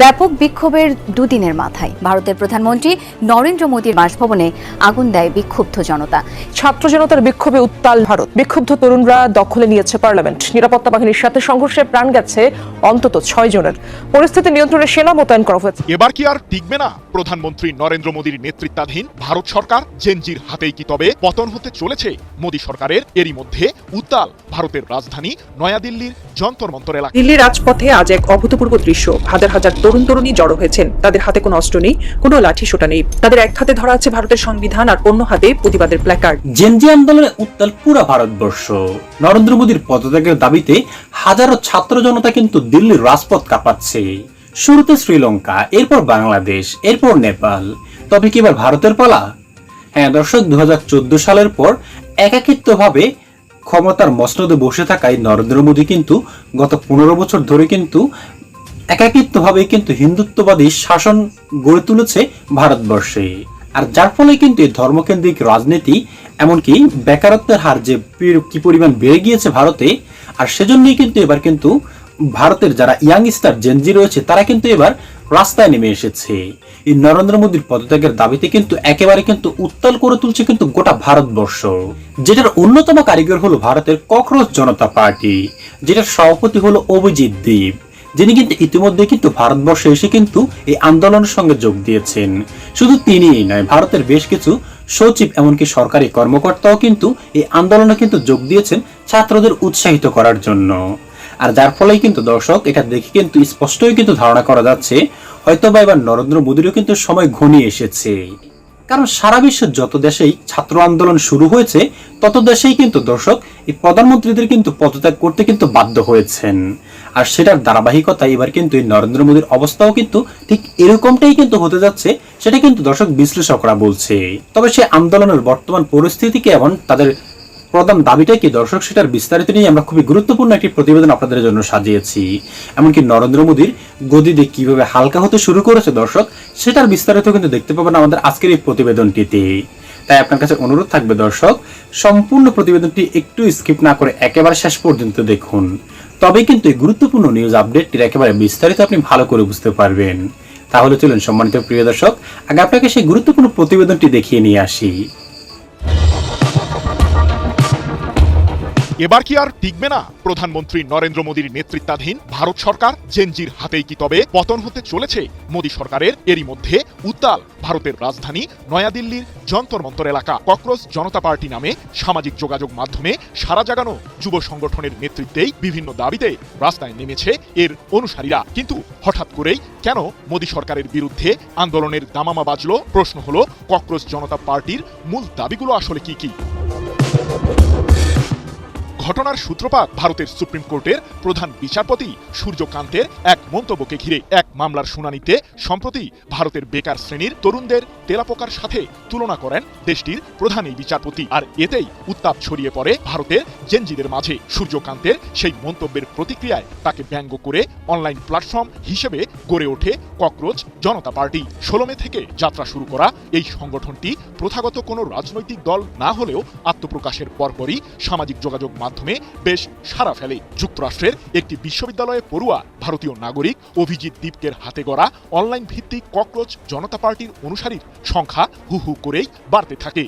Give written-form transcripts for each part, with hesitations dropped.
ব্যাপক বিক্ষোভের দুদিনের মাথায় ভারতের প্রধানমন্ত্রী নরেন্দ্র মোদীর বাসভবনে আগুন দেয় বিক্ষুব্ধ জনতা। ছাত্র জনতার বিক্ষোভে উত্তাল ভারত। বিক্ষুব্ধ তরুণরা দখলে নিয়েছে পার্লামেন্ট। নিরাপত্তা বাহিনীর সাথে সংঘর্ষে প্রাণ গেছে অন্তত 6 জনের। পরিস্থিতি নিয়ন্ত্রণে সেনা মোতায়েন করা হয়েছে। এবার কি আর টিকবে না প্রধানমন্ত্রী নরেন্দ্র মোদীর নেতৃত্বাধীন ভারত সরকার? জেনজির হাতেই কি তবে পতন হতে চলেছে মোদী সরকারের? এরই মধ্যে উত্তাল ভারতের রাজধানী নয়াদিল্লির যন্তর মন্তর এলাকা। দিল্লির রাজপথে আজ এক অভূতপূর্ব দৃশ্য। হাজার হাজার তরুণ তরুণী জড়ো হয়েছেন। তাদের হাতে কোনো অস্ত্র নেই, কোনো লাঠি সোটা নেই। তাদের এক হাতে ধরা আছে ভারতের সংবিধান আর অন্য হাতে প্রতিবাদের প্ল্যাকার্ড। জেনজি আন্দোলনে উত্তাল পুরো ভারতবর্ষ। নরেন্দ্র মোদীর পদত্যাগের দাবিতে হাজারো ছাত্র জনতা কিন্তু দিল্লির রাজপথ কাঁপাচ্ছে। শুরুতে শ্রীলঙ্কা, এরপর বাংলাদেশ, এরপর নেপাল। তবে কি এবার ভারতের পালা? হ্যাঁ দর্শক, 2014 সালের পর একাকিত্বভাবে ক্ষমতার মসনদে বসে থাকায় নরেন্দ্র মোদী কিন্তু গত 15 বছর ধরে কিন্তু একাকিত্বভাবে কিন্তু হিন্দুত্ববাদী শাসন গড়ে তুলেছে ভারতবর্ষে। আর যার ফলে কিন্তু এই ধর্মকেন্দ্রিক রাজনীতি, এমনকি বেকারত্বের হার যে কি পরিমাণ বেড়ে গিয়েছে ভারতে, আর সেজন্যই কিন্তু এবার কিন্তু ভারতের যারা ইয়াংস্টার জেনজি রয়েছে তারা কিন্তু এবার রাস্তায় নেমে এসেছে। এই নরেন্দ্র মোদীর পদত্যাগের দাবিতে কিন্তু একেবারে কিন্তু উত্তাল করে তুলছে কিন্তু গোটা ভারতবর্ষ। যেটার অন্যতম কারিগর হলো ভারতের ককরোচ জনতা পার্টি, যেটার সভাপতি হলো অভিজিৎ দেব, যিনি কিন্তু ইতিমধ্যে কিন্তু ভারতবর্ষে এসে কিন্তু এই আন্দোলনের সঙ্গে যোগ দিয়েছেন। শুধু তিনিই নয়, ভারতের বেশ কিছু সচিব এমনকি সরকারি কর্মকর্তাও কিন্তু এই আন্দোলনে কিন্তু যোগ দিয়েছেন ছাত্রদের উৎসাহিত করার জন্য। আর যার ফলেই কিন্তু দর্শক এটা দেখে কিন্তু স্পষ্টই কিন্তু ধারণা করা যাচ্ছে হয়তোবা এবার নরেন্দ্র মোদীরও কিন্তু সময় ঘনিয়ে এসেছে। কারণ সারা বিশ্বের যত দেশেই ছাত্র আন্দোলন শুরু হয়েছে তত দেশেই কিন্তু দর্শক এই প্রধানমন্ত্রীদের কিন্তু পদত্যাগ করতে কিন্তু বাধ্য হয়েছেন। আর সেটার ধারাবাহিকতায় এবার কিন্তু এই নরেন্দ্র মোদীর অবস্থাও কিন্তু ঠিক এরকমটাই কিন্তু হতে যাচ্ছে, সেটা কিন্তু দর্শক বিশ্লেষকরা বলছে। তবে সেই আন্দোলনের বর্তমান পরিস্থিতি কেমন, তাদের প্রধান দাবিটা কি দর্শক, সেটার বিস্তারিত নিয়ে আমরা খুবই গুরুত্বপূর্ণ একটি প্রতিবেদন আপনাদের জন্য সাজিয়েছি। এমনকি নরেন্দ্র মোদীর গদিতে কিভাবে হালকা হতে শুরু করেছে দর্শক, সেটার বিস্তারিত কিন্তু দেখতে পাবেন আমাদের আজকের এই প্রতিবেদনটিতে। তাই আপনার কাছে অনুরোধ থাকবে দর্শক, সম্পূর্ণ প্রতিবেদনটি একটু স্কিপ না করে একেবারে শেষ পর্যন্ত দেখুন। তবেই কিন্তু এই গুরুত্বপূর্ণ নিউজ আপডেটটির একেবারে বিস্তারিত আপনি ভালো করে বুঝতে পারবেন। তাহলে চলুন সম্মানিত প্রিয় দর্শক, আগে আপনাকে সেই গুরুত্বপূর্ণ প্রতিবেদনটি দেখিয়ে নিয়ে আসি। এবার কি আর টিকবে না প্রধানমন্ত্রী নরেন্দ্র মোদীর নেতৃত্বাধীন ভারত সরকার? জেনজির হাতেই কি তবে পতন হতে চলেছে মোদী সরকারের? এরই মধ্যে উত্তাল ভারতের রাজধানী নয়াদিল্লির যন্তর মন্তর এলাকা। ককরোচ জনতা পার্টি নামে সামাজিক যোগাযোগ মাধ্যমে সারা জাগানো যুব সংগঠনের নেতৃত্বেই বিভিন্ন দাবিতে রাস্তায় নেমেছে এর অনুসারীরা। কিন্তু হঠাৎ করেই কেন মোদী সরকারের বিরুদ্ধে আন্দোলনের দামামা বাজলো? প্রশ্ন হলো, ককরোচ জনতা পার্টির মূল দাবিগুলো আসলে কি কি? ঘটনার সূত্রপাত ভারতের সুপ্রিম কোর্টের প্রধান বিচারপতি সূর্যকান্তের এক মন্তব্যকে ঘিরে। এক মামলার শুনানিতে সম্প্রতি ভারতের বেকার শ্রেণীর তরুণদের তেলাপোকার সাথে তুলনা করেন দেশটির প্রধান এই বিচারপতি। আর এতেই উত্তাপ ছড়িয়ে পড়ে ভারতের জেনজিদের মাঝে। সূর্যকান্তের সেই মন্তব্যের প্রতিক্রিয়ায় তাকে ব্যঙ্গ করে অনলাইন প্ল্যাটফর্ম হিসেবে গড়ে ওঠে ককরোচ জনতা পার্টি। 16 মে থেকে যাত্রা শুরু করা এই সংগঠনটি প্রথাগত কোনো রাজনৈতিক দল না হলেও আত্মপ্রকাশের পরপরই সামাজিক যোগাযোগ মাধ্যমে বেশ সাড়া ফেলে। যুক্তরাষ্ট্রের একটি বিশ্ববিদ্যালয়ে পড়ুয়া ভারতীয় নাগরিক অভিজিৎ দীপকের হাতে গড়া অনলাইন ভিত্তিক ককরোচ জনতা পার্টির অনুসারীর সংখ্যা হু হু করেই বাড়তে থাকে।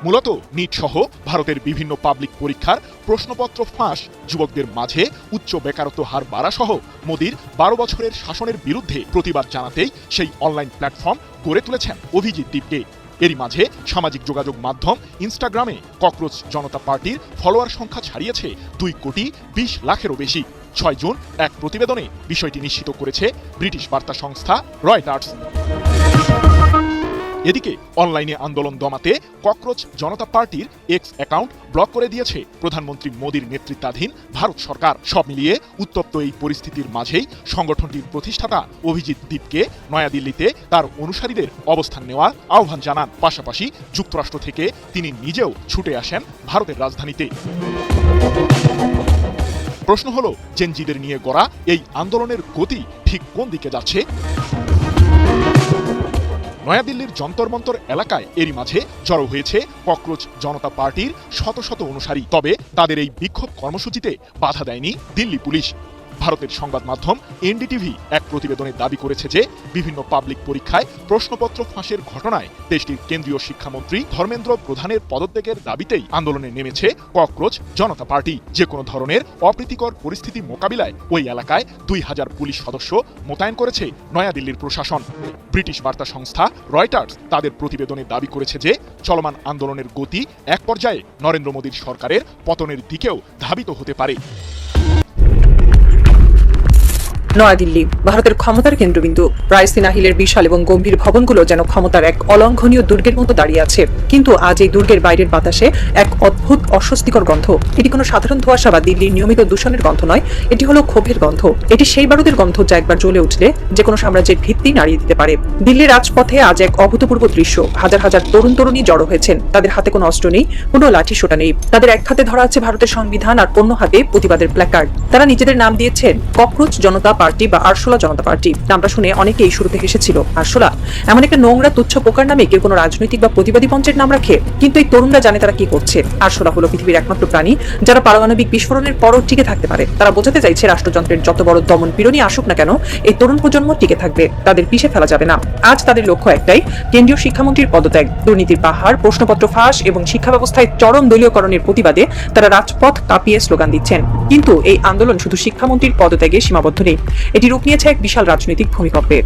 মূলত নিট সহ ভারতের বিভিন্ন পাবলিক পরীক্ষার প্রশ্নপত্র ফাঁস, যুবকদের মাঝে উচ্চ বেকারত্ব হার বাড়া সহ মোদীর 12 বছরের শাসনের বিরুদ্ধে প্রতিবাদ জানাতেই সেই অনলাইন প্ল্যাটফর্ম গড়ে তুলেছেন অভিজিৎ দীপকে। এরই মাঝে সামাজিক যোগাযোগ মাধ্যম ইনস্টাগ্রামে ককরোচ জনতা পার্টির ফলোয়ার সংখ্যা ছাড়িয়েছে 2,20,00,000-এরও বেশি। 6 জুন এক প্রতিবেদনে বিষয়টি নিশ্চিত করেছে ব্রিটিশ বার্তা সংস্থা রয়টার্স। এদিকে অনলাইনে আন্দোলন দমাতে ককরোচ জনতা পার্টির এক্স অ্যাকাউন্ট ব্লক করে দিয়েছে প্রধানমন্ত্রী মোদীর নেতৃত্বাধীন ভারত সরকার। সব মিলিয়ে উত্তপ্ত এই পরিস্থিতির মাঝেই সংগঠনটির প্রতিষ্ঠাতা অভিজিৎ দীপকে নয়াদিল্লিতে তার অনুসারীদের অবস্থান নেওয়ার আহ্বান জানান। পাশাপাশি যুক্তরাষ্ট্র থেকে তিনি নিজেও ছুটে আসেন ভারতের রাজধানীতে। প্রশ্ন হলো, জেনজিদের নিয়ে গড়া এই আন্দোলনের গতি ঠিক কোন দিকে যাচ্ছে? নয়াদিল্লির যন্তর মন্তর এলাকায় এরই মাঝে জড়ো হয়েছে ককরোচ জনতা পার্টির শত শত অনুসারী। তবে তাদের এই বিক্ষোভ কর্মসূচিতে বাধা দেয়নি দিল্লি পুলিশ। ভারতের সংবাদ মাধ্যম এনডিটিভি এক প্রতিবেদনে দাবি করেছে যে বিভিন্ন পাবলিক পরীক্ষায় প্রশ্নপত্র ফাঁসের ঘটনায় দেশটির কেন্দ্রীয় শিক্ষামন্ত্রী ধর্মেন্দ্র প্রধানের পদত্যাগের দাবিতেই আন্দোলনে নেমেছে ককরোচ জনতা পার্টি। যে কোনো ধরনের অপ্রীতিকর পরিস্থিতি মোকাবিলায় ওই এলাকায় 2000 পুলিশ সদস্য মোতায়েন করেছে নয়াদিল্লির প্রশাসন। ব্রিটিশ বার্তা সংস্থা রয়টার্স তাদের প্রতিবেদনে দাবি করেছে যে চলমান আন্দোলনের গতি এক পর্যায়ে নরেন্দ্র মোদীর সরকারের পতনের দিকেও ধাবিত হতে পারে। নয়াদিল্লি ভারতের ক্ষমতার কেন্দ্রবিন্দু। রায়সিনা হিলের বিশাল এবং গম্ভীর ভবনগুলো যেন ক্ষমতার এক অলঙ্ঘনীয় দুর্গের মতো দাঁড়িয়ে আছে। কিন্তু আজ এই দুর্গের বাইরের বাতাসে এক অদ্ভুত অস্বস্তিকর গন্ধ। এটি কোনো সাধারণ ধোঁয়াশা বা দিল্লির নিয়মিত দূষণের গন্ধ নয়, এটি হলো ক্ষোভের গন্ধ। এটি সেই বারুদের গন্ধ যা একবার জ্বলে উঠলে যে কোনো সাম্রাজ্যের ভিত্তি নাড়িয়ে দিতে পারে। দিল্লির রাজপথে আজ এক অভূতপূর্ব দৃশ্য। হাজার হাজার তরুণ তরুণী জড়ো হয়েছেন। তাদের হাতে কোনো অস্ত্র নেই, কোনো লাঠি সোটা নেই। তাদের এক হাতে ধরা আছে ভারতের সংবিধান আর অন্য হাতে প্রতিবাদের প্ল্যাকার্ড। তারা নিজেদের নাম দিয়েছেন ককরোচ জনতা পার্টি বা আরশোলা জনতা পার্টি। নামটা শুনে অনেকেই শুরুতে হেসেছিল। আরশোলা এমন একটা নোংরা তুচ্ছ পোকার নামে কেউ কোনো রাজনৈতিক বা প্রতিবাদী মঞ্চের নাম রাখে? কিন্তু এই তরুণরা জানে তারা কি করছে। আরশোলা হলো পৃথিবীর একমাত্র প্রাণী যারা পারমাণবিক বিস্ফোরণের পরও টিকে থাকতে পারে। তারা বোঝাতে চাইছে রাষ্ট্রযন্ত্রের যত বড় দমন পীড়নই আসুক না কেন, এই তরুণ প্রজন্ম টিকে থাকবে, তাদের পিছিয়ে ফেলা যাবে না। আজ তাদের লক্ষ্য একটাই, কেন্দ্রীয় শিক্ষামন্ত্রীর পদত্যাগ। দুর্নীতির পাহাড়, প্রশ্নপত্র ফাঁস এবং শিক্ষা ব্যবস্থায় চরম দলীয়করণের প্রতিবাদে তারা রাজপথ কাঁপিয়ে স্লোগান দিচ্ছেন। কিন্তু এই আন্দোলন শুধু শিক্ষামন্ত্রীর পদত্যাগে সীমাবদ্ধ নেই, এটি রূপ নিয়েছে এক বিশাল রাজনৈতিক ভূমিকম্পে।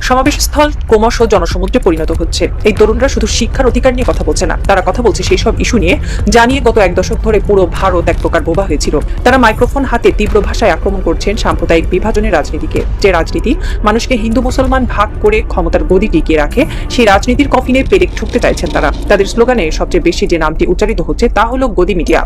সমাবেশস্থল ক্রমশ জনসমুদ্রে পরিণত হচ্ছে। এই তরুণরা শুধু শিক্ষার অধিকার নিয়ে কথা বলছে না, তারা কথা বলছে সেই সব ইস্যু নিয়ে জানিয়ে গত এক দশক ধরে পুরো ভারত এক প্রকার বোবা হয়েছিল। তারা মাইক্রোফোন হাতে তীব্র ভাষায় আক্রমণ করছেন সাম্প্রদায়িক বিভাজনের রাজনীতিকে। যে রাজনীতি মানুষকে হিন্দু মুসলমান ভাগ করে ক্ষমতার গদি টিকিয়ে রাখে, সেই রাজনীতির কফিনে পেরেক ঠুকতে চাইছেন তারা। তাদের স্লোগানে সবচেয়ে বেশি যে নামটি উচ্চারিত হচ্ছে তা হলো গদি মিডিয়া।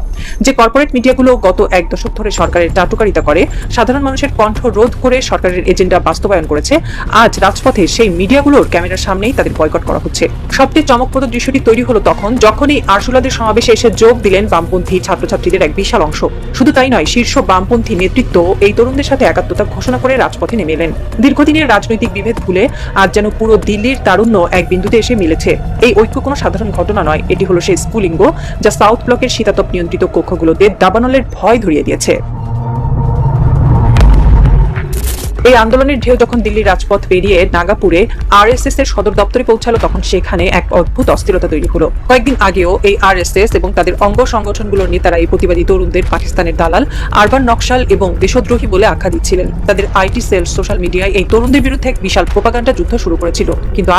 যে কর্পোরেট মিডিয়াগুলো গত এক দশক ধরে সরকারের টাটুকারিতা করে, সাধারণ মানুষের কণ্ঠ রোধ করে সরকারের এজেন্ডা বাস্তবায়ন করেছে, আজ রাজপথে সেই মিডিয়াগুলোর ক্যামেরার সামনেই তাদের বয়কট করা হচ্ছে। সবচেয়ে চমকপ্রদ দৃশ্যটি তৈরি হলো তখন যখনই আরশোলাদের সমাবেশে এসে যোগ দিলেন বামপন্থী ছাত্রছাত্রীদের এক বিশাল অংশ। শুধু তাই নয়, শীর্ষ বামপন্থী নেতৃত্ব এই তরুণদের সাথে একাত্মতা ঘোষণা করে রাজপথে নেমে এলেন। দীর্ঘদিনের রাজনৈতিক বিভেদ ভুলে আজ যেন পুরো দিল্লির তারুণ্য এক বিন্দুতে এসে মিলেছে। এই ঐক্য কোনো সাধারণ ঘটনা নয়, এটি হলো সেই স্ফুলিঙ্গ যা সাউথ ব্লকের শীতাতপ নিয়ন্ত্রিত কক্ষগুলোতে দাবানলের ভয় ধরিয়ে দিয়েছে। এই আন্দোলনের ঢেউ যখন দিল্লির রাজপথ পেরিয়ে নাগাপুরে আরএসএস এর সদর দপ্তরে পৌঁছালো, তখন সেখানে এক অদ্ভুত অস্থিরতা তৈরি হলো। কয়েকদিন আগেও এই আরএসএস এবং তাদের অঙ্গ সংগঠনগুলোর নেতারা এই প্রতিবাদী তরুণদের পাকিস্তানের দালাল, আরবান নকশাল এবং দেশদ্রোহী বলে আখ্যা দিচ্ছিলেন। তাদের আইটি সেল সোশ্যাল মিডিয়ায় এই তরুণদের বিরুদ্ধে এক বিশাল প্রোপাগান্ডা যুদ্ধ শুরু করেছিল। কিন্তু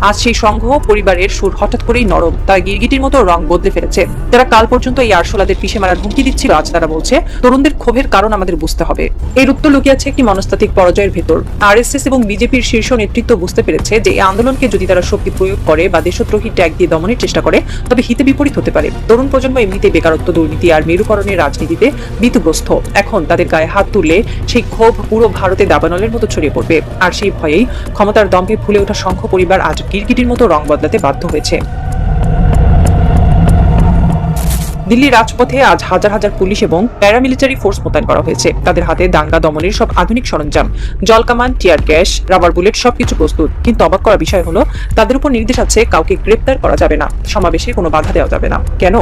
আজ সেই সংঘ পরিবারের সুর হঠাৎ করেই নরম। তারা গিরগিটির মতো রং বদলে ফেলেছে। তারা কাল পর্যন্ত এই আরশোলাদের পিছে মারার হুমকি দিচ্ছিল, আজ তারা বলছে তরুণদের ক্ষোভের কারণ আমাদের বুঝতে হবে। এর উত্তর লুকিয়ে আছে একটি মনস্তাত্ত্বিক পরাজয়ের ভেতর। আরএসএস এবং বিজেপির শীর্ষ নেতৃত্ব বুঝতে পেরেছে যে এই আন্দোলনকে যদি তারা শক্তি প্রয়োগ করে বা দেশদ্রোহী ট্যাগ দিয়ে দমনের চেষ্টা করে, তবে হিতে বিপরীত হতে পারে। তরুণ প্রজন্ম এমনিতেই বেকারত্ব, দুর্নীতি আর মেরুকরণের রাজনীতিতে ভীতগ্রস্ত। এখন তাদের গায়ে হাত তুললে সেই ক্ষোভ পুরো ভারতে দাবানলের মতো ছড়িয়ে পড়বে। আর সেই ভয়েই ক্ষমতার দম্ভে ফুলে ওঠা সংঘ পরিবার আজ গিরগিটির মতো রং বদলাতে বাধ্য হয়েছে। দিল্লির রাজপথে আজ হাজার হাজার পুলিশ এবং প্যারামিলিটারি ফোর্স মোতায়েন করা হয়েছে। তাদের হাতে দাঙ্গা দমনের সব আধুনিক সরঞ্জাম, জলকামান, টিয়ার গ্যাস, রাবার বুলেট সবকিছু প্রস্তুত। কিন্তু অবাক করা বিষয় হলো তাদের উপর নির্দেশ আছে কাউকে গ্রেপ্তার করা যাবে না, সমাবেশে কোনো বাধা দেওয়া যাবে না। কেন?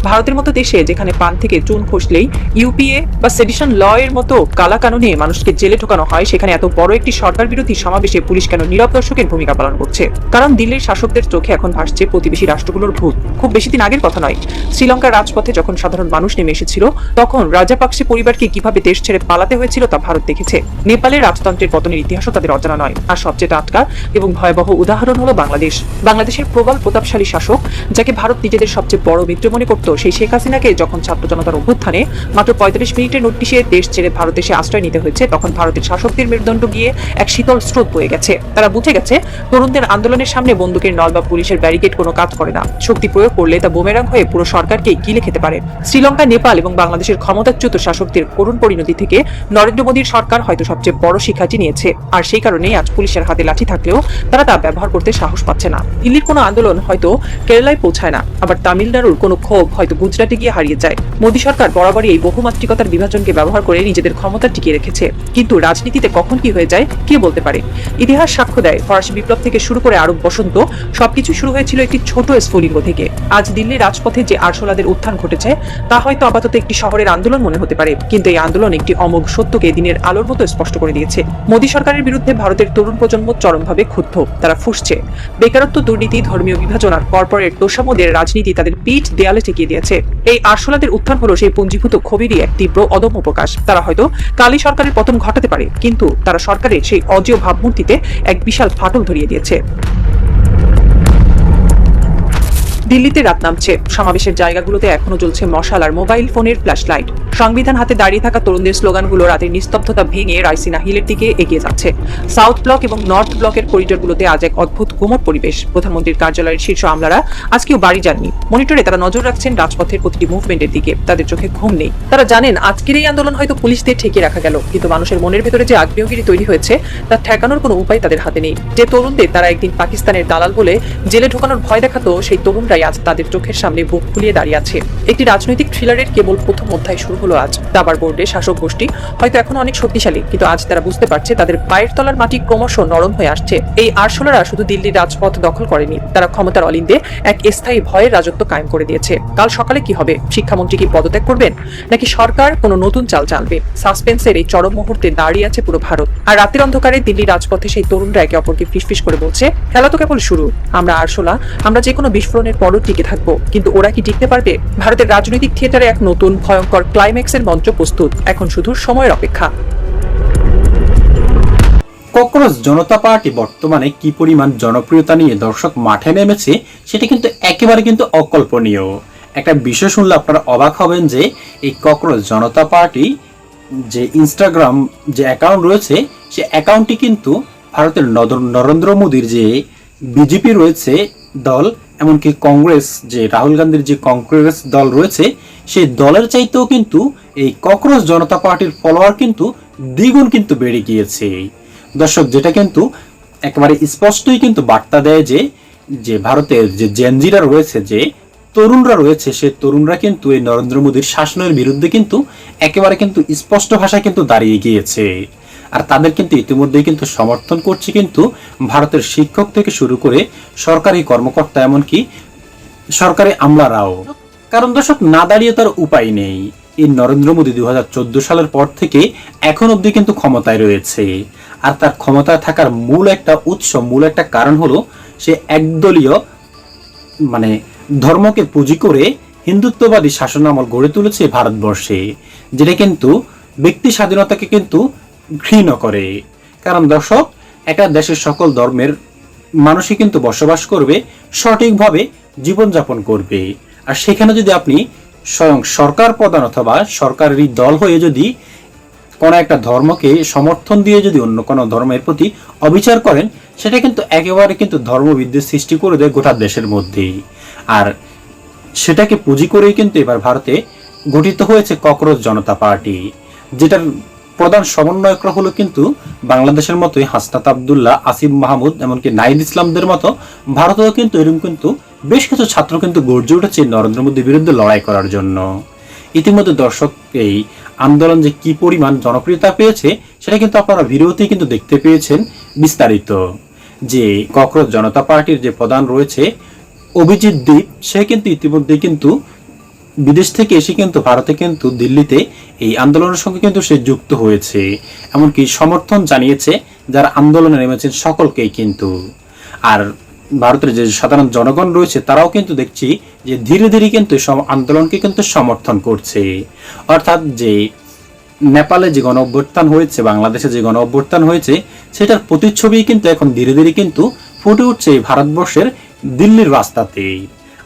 ভারতের মতো দেশে যেখানে পান থেকে চুন খসলেই ইউপিএ বা সেডিশন ল এর মতো কালা কানুনে মানুষকে জেলে ঢোকানো হয়, সেখানে এত বড় একটি সরকার বিরোধী সমাবেশে পুলিশ কেন নীরব দর্শকের ভূমিকা পালন করছে? কারণ দিল্লির শাসকদের চোখে এখন ভাসছে প্রতিবেশী রাষ্ট্রগুলোর ভূত। খুব বেশি দিন আগের কথা নয়, শ্রীলঙ্কার রাজপথে যখন সাধারণ মানুষ নেমে এসেছিল, তখন রাজাপাকসে পরিবারকে কিভাবে দেশ ছেড়ে পালাতে হয়েছিল তা ভারত দেখেছে। নেপালের রাজতন্ত্রের পতনের ইতিহাসও তাদের অজানা নয়। আর সবচেয়ে টাটকা এবং ভয়াবহ উদাহরণ হলো বাংলাদেশ। বাংলাদেশের প্রবল প্রতাপশালী শাসক, যাকে ভারত নিজেদের সবচেয়ে বড় মিত্র মনে করত, সেই শেখ হাসিনাকে যখন ছাত্র জনতার অভ্যুত্থানে মাত্র 45 মিনিটের নোটিশে দেশ ছেড়ে ভারত এসে আশ্রয় নিতে হয়েছে, তখন ভারতের শাসকদের মেরুদণ্ড গিয়ে এক শীতল স্রোত বয়ে গেছে। তারা বুঝে গেছে তরুণদের আন্দোলনের সামনে বন্দুকের নল বা পুলিশের ব্যারিকেড কোনো কাজ করে না। শক্তি প্রয়োগ করলে তা বুমেরাং হয়ে পুরো সরকারকে গিলে খেতে পারে। শ্রীলঙ্কা, নেপাল এবং বাংলাদেশের ক্ষমতাচ্যুত শাসকদের করুণ পরিণতি থেকে নরেন্দ্র মোদীর সরকার হয়তো সবচেয়ে বড় শিক্ষাটি নিয়েছে। আর সেই কারণেই আজ পুলিশের হাতে লাঠি থাকলেও তারা তা ব্যবহার করতে সাহস পাচ্ছে না। দিল্লির কোনো আন্দোলন হয়তো কেরালায় পৌঁছায় না, আবার তামিলনাড়ুর কোনো ক্ষোভ হয়তো গুজরাটে গিয়ে হারিয়ে যায়। মোদী সরকার বরাবরই এই বহুমাত্রিকতার বিভাজনকে ব্যবহার করে নিজেদের ক্ষমতা টিকিয়ে রেখেছে। কিন্তু রাজনীতিতে কখন কি হয়ে যায় কে বলতে পারে? ইতিহাস সাক্ষ্য দেয়, ফরাসি বিপ্লব থেকে শুরু করে আরব বসন্ত সবকিছু শুরু হয়েছিল একটি ছোট স্ফুলিঙ্গ থেকে। আজ দিল্লির রাজপথে যে আরশোলাদের উত্থান উত্থান ঘটেছে তা হয়তো আপাতত একটি শহরের আন্দোলন মনে হতে পারে, কিন্তু এই আন্দোলন একটি অমোঘ সত্যকে দিনের আলোর মতো স্পষ্ট করে দিয়েছে। মোদী সরকারের বিরুদ্ধে ভারতের তরুণ প্রজন্ম চরমভাবে ক্ষুব্ধ। তারা ফুঁসছে। বেকারত্ব, দুর্নীতি, ধর্মীয় বিভাজন আর কর্পোরেট তোষামোদের রাজনীতি তাদের পিঠ দেয়ালে ঠেকিয়ে দিয়েছে। এই আরশোলাদের উত্থান হলো সেই পুঞ্জীভূত ক্ষোভেরই এক তীব্র অদম্য প্রকাশ। তারা হয়তো কালই সরকারের পতন ঘটাতে পারে, কিন্তু তারা সরকারের সেই অজেয় ভাবমূর্তিতে এক বিশাল ফাটল ধরিয়ে দিয়েছে। দিল্লিতে রাত নামছে। সমাবেশের জায়গাগুলোতে এখনো জ্বলছে মশাল আর মোবাইল ফোনের ফ্ল্যাশ লাইট। সংবিধান হাতে দাঁড়িয়ে থাকা তরুণদের স্লোগানগুলো রাতের নিস্তব্ধতা ভেঙে রাইসিনা হিলের দিকে এগিয়ে যাচ্ছে। সাউথ ব্লক এবং নর্থ ব্লকের করিডোরগুলোতে আজ এক অদ্ভুত গুমট পরিবেশ। প্রধানমন্ত্রীর কার্যালয়ের শীর্ষ আমলারা আজ কেউ বাড়ি যাননি। মনিটরে তারা নজর রাখছেন রাজপথের প্রতিটি মুভমেন্টের দিকে। তাদের চোখে ঘুম নেই। তারা জানেন আজকের এই আন্দোলন হয়তো পুলিশ দিয়ে ঠেকিয়ে রাখা গেল, কিন্তু মানুষের মনের ভেতরে যে আগ্নেয়গিরি তৈরি হয়েছে তা ঠেকানোর কোনো উপায় তাদের হাতে নেই। যে তরুণদের তারা একদিন পাকিস্তানের দালাল বলে জেলে ঢোকানোর ভয় দেখাতো, সেই তরুণরাই আজ তাদের চোখের সামনে বুক ফুলিয়ে দাঁড়িয়ে আছে। একটি রাজনৈতিক থ্রিলারের কেবল প্রথম অধ্যায় শুরু হলো আজ। দাবার বোর্ডে শাসক গোষ্ঠী হয়তো এখন অনেক শক্তিশালী, কিন্তু আজ তারা বুঝতে পারছে তাদের পায়ের তলার মাটি ক্রমশ নরম হয়ে আসছে। এই আরশোলারা শুধু দিল্লির রাজপথ দখল করেনি, তারা ক্ষমতার অলিন্দে এক স্থায়ী ভয়ের রাজত্ব কায়েম করে দিয়েছে। কাল সকালে কি হবে? শিক্ষামন্ত্রী কি পদত্যাগ করবেন, নাকি সরকার কোনো নতুন চাল চালবে? সাসপেন্সের এই চরম মুহূর্তে দাঁড়িয়ে আছে পুরো ভারত। আর রাতের অন্ধকারে দিল্লির রাজপথে সেই তরুণরা একে অপরকে ফিসফিস করে বলছে, খেলা তো কেবল শুরু। আমরা আরশোলা, আমরা যে কোনো বিস্ফোরণের পরও টিকে থাকবো, কিন্তু ওরা কি টিকতে পারবে? ভারতের রাজনৈতিক থিয়েটারে এক নতুন ভয়ঙ্কর ক্লাইম্যাক্সের মঞ্চ প্রস্তুত। এখন শুধু সময়ের অপেক্ষা। ককরোচ জনতা পার্টি বর্তমানে কি পরিমাণ জনপ্রিয়তা নিয়ে দর্শক মাঠে নেমেছে সেটা কিন্তু একেবারে কিন্তু অকল্পনীয়। একটা বিষয় শুনলে আপনারা অবাক হবেন যে এই ককরোচ জনতা পার্টি যে ইনস্টাগ্রাম যে অ্যাকাউন্ট রয়েছে, সে অ্যাকাউন্টটি কিন্তু ভারতের নরেন্দ্র মোদীর যে বিজেপি রয়েছে দল, এমনকি কংগ্রেস যে রাহুল গান্ধীর যে কংগ্রেস দল রয়েছে, সেই দলের চাইতেও কিন্তু এই ককরোচ জনতা পার্টির ফলোয়ার কিন্তু দ্বিগুণ কিন্তু বেড়ে গিয়েছে। দর্শক, যেটা কিন্তু একেবারে স্পষ্টই কিন্তু বার্তা দেয় যে ভারতের যে জেনজিরা রয়েছে, যে তরুণরা রয়েছে, সে তরুণরা কিন্তু এই নরেন্দ্র মোদীর শাসনের বিরুদ্ধে কিন্তু একেবারে কিন্তু স্পষ্ট ভাষায় কিন্তু দাঁড়িয়ে গিয়েছে। আর তাদের কিন্তু ইতিমধ্যেই কিন্তু সমর্থন করছে কিন্তু ভারতের শিক্ষক থেকে শুরু করে সরকারি কর্মকর্তা, এমনকি সরকারি আমলারাও। কারণ দর্শক, না দাঁড়িয়ে তার উপায় নেই। এই নরেন্দ্র মোদী 2014 সালের পর থেকে এখন অবধি কিন্তু ক্ষমতায় রয়েছে। আর তার ক্ষমতায় থাকার মূল একটা উৎস, মূল একটা কারণ হলো সে একদলীয় মানে ধর্মকে পুঁজি করে হিন্দুত্ববাদী শাসনামল গড়ে তুলেছে ভারতবর্ষে, যেটা কিন্তু ব্যক্তি স্বাধীনতাকে কিন্তু ঘৃণা করে। কারণ দর্শক, একটা দেশের সকল ধর্মের মানুষই কিন্তু বসবাস করবে, সঠিকভাবে জীবনযাপন করবে। আর সেখানে যদি আপনি স্বয়ং সরকার প্রধান অথবা সরকারেরই দল হয়ে যদি কোনো একটা ধর্মকে সমর্থন দিয়ে যদি অন্য কোনো ধর্মের প্রতি অবিচার করেন, সেটা কিন্তু একেবারে কিন্তু ধর্মবিদ্বেষ সৃষ্টি করে দেয় গোটা দেশের মধ্যেই। আর সেটাকে পুঁজি করেই কিন্তু এবার ভারতে গঠিত হয়েছে ককরোচ জনতা পার্টি, যেটার প্রধান সমন্বয়করা হলো কিন্তু বাংলাদেশের মতোই হাসনাত আব্দুল্লাহ, আসিফ মাহমুদ, এমনকি নাহিদ ইসলামদের মতো ভারতেও কিন্তু এরকম কিন্তু বেশ কিছু ছাত্র কিন্তু গর্জে উঠেছে নরেন্দ্র মোদীর বিরুদ্ধে লড়াই করার জন্য। ইতিমধ্যে দর্শক, এই আন্দোলন যে কি পরিমাণ জনপ্রিয়তা পেয়েছে সেটা কিন্তু আপনারা ভিডিওতেই কিন্তু দেখতে পেয়েছেন বিস্তারিত। যে ককরোচ জনতা পার্টির যে প্রধান রয়েছে অভিজিৎ দীপ, সে কিন্তু ইতিমধ্যে কিন্তু বিদেশ থেকে এসে কিন্তু ভারতে কিন্তু দিল্লিতে এই আন্দোলনের সঙ্গে কিন্তু সে যুক্ত হয়েছে, এমনকি সমর্থন জানিয়েছে যারা আন্দোলনে নেমেছেন সকলকেই কিন্তু। আর ভারতের যে সাধারণ জনগণ রয়েছে তারাও কিন্তু দেখছি যে ধীরে ধীরে কিন্তু আন্দোলনকে কিন্তু সমর্থন করছে। অর্থাৎ যে নেপালে যে গণ অভ্যুত্থান হয়েছে, বাংলাদেশে যে গণ অভ্যুত্থান হয়েছে, সেটার প্রতিচ্ছবি কিন্তু এখন ধীরে ধীরে কিন্তু ফুটে উঠছে ভারতবর্ষের দিল্লির রাস্তাতে।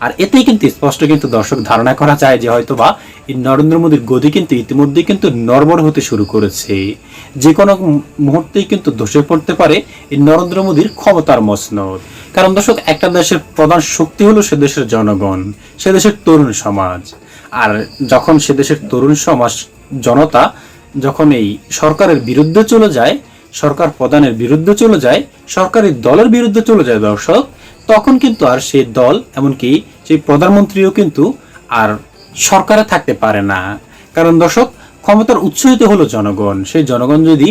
আর এতেই কিন্তু স্পষ্ট কিন্তু দর্শক ধারণা করা যায় যে হয়তোবা এই নরেন্দ্র মোদীর গদি কিন্তু ইতিমধ্যে কিন্তু নড়বড় হতে শুরু করেছে। যে কোনো মুহূর্তেই কিন্তু ধসে পড়তে পারে এই নরেন্দ্র মোদীর ক্ষমতার মসনদ। কারণ দর্শক, একটা দেশের প্রধান শক্তি হলো সে দেশের জনগণ, সে দেশের তরুণ সমাজ। আর যখন সে দেশের তরুণ সমাজ, জনতা যখন এই সরকারের বিরুদ্ধে চলে যায়, সরকার প্রধানের বিরুদ্ধে চলে যায়, সরকারি দলের বিরুদ্ধে চলে যায় দর্শক, তখন কিন্তু আর সেই দল, এমনকি সেই প্রধানমন্ত্রীও কিন্তু আর সরকারে থাকতে পারে না। কারণ দর্শক, ক্ষমতার উৎস হতে হলো জনগণ। সেই জনগণ যদি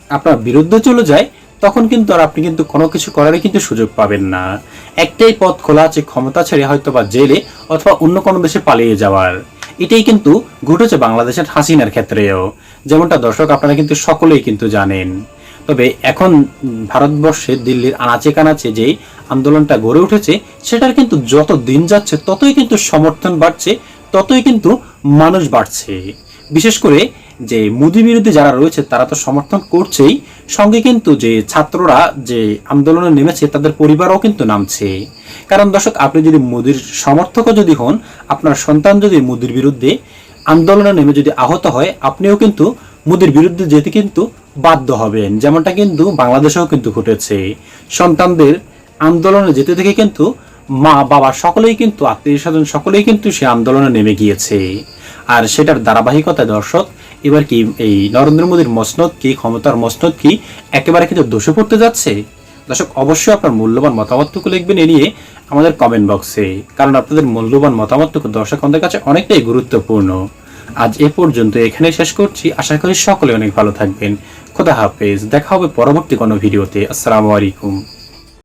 আপনার বিরুদ্ধে চলে যায়, তখন কিন্তু আর আপনি কিন্তু কোনো কিছু করারই কিন্তু সুযোগ পাবেন না। একটাই পথ খোলা আছে, ক্ষমতা ছেড়ে হয়তো বা জেলে অথবা অন্য কোনো দেশে পালিয়ে যাওয়ার। এটাই কিন্তু ঘটেছে বাংলাদেশের হাসিনার ক্ষেত্রেও, যেমনটা দর্শক আপনারা কিন্তু সকলেই কিন্তু জানেন। তবে এখন ভারতবর্ষে দিল্লির আনাচে কানাচে যে আন্দোলনটা গড়ে উঠেছে, সেটার কিন্তু যত দিন যাচ্ছে ততই কিন্তু সমর্থন বাড়ছে, ততই কিন্তু মানুষ বাড়ছে। বিশেষ করে যে মোদি বিরোধী যারা রয়েছে তারা তো সমর্থন করছেই, সঙ্গে কিন্তু যে ছাত্ররা যে আন্দোলনে নেমেছে তাদের পরিবারও কিন্তু নামছে। কারণ দর্শক, আপনি যদি মোদির সমর্থকও যদি হন, আপনার সন্তান যদি মোদির বিরুদ্ধে আন্দোলনে নেমে যদি আহত হয়, আপনিও কিন্তু মোদির বিরুদ্ধে যেতে কিন্তু বাধ্য হবেন। যেমনটা কিন্তু বাংলাদেশেও কিন্তু ঘটেছে। সন্তানদের আন্দোলনে যেতে থেকে কিন্তু মা বাবা সকলেই কিন্তু, আত্মীয় স্বজন সকলেই কিন্তু সে আন্দোলনে নেমে গিয়েছে। আর সেটার ধারাবাহিকতায় দর্শক, এবার কি এই নরেন্দ্র মোদীর মসনদ কি, ক্ষমতার মসনদ কি একেবারে কিন্তু ধসে পড়তে যাচ্ছে? দর্শক, অবশ্যই আপনার মূল্যবান মতামতটুকু লিখবেন এ নিয়ে আমাদের কমেন্ট বক্সে, কারণ আপনাদের মূল্যবান মতামতটুকু দর্শক আমাদের কাছে অনেকটাই গুরুত্বপূর্ণ। আজ এ পর্যন্ত এখানে শেষ করছি। আশা করি সকলে অনেক ভালো থাকবেন। খোদা হাফেজ। দেখা হবে পরবর্তী কোনো ভিডিওতে। আসসালামু আলাইকুম।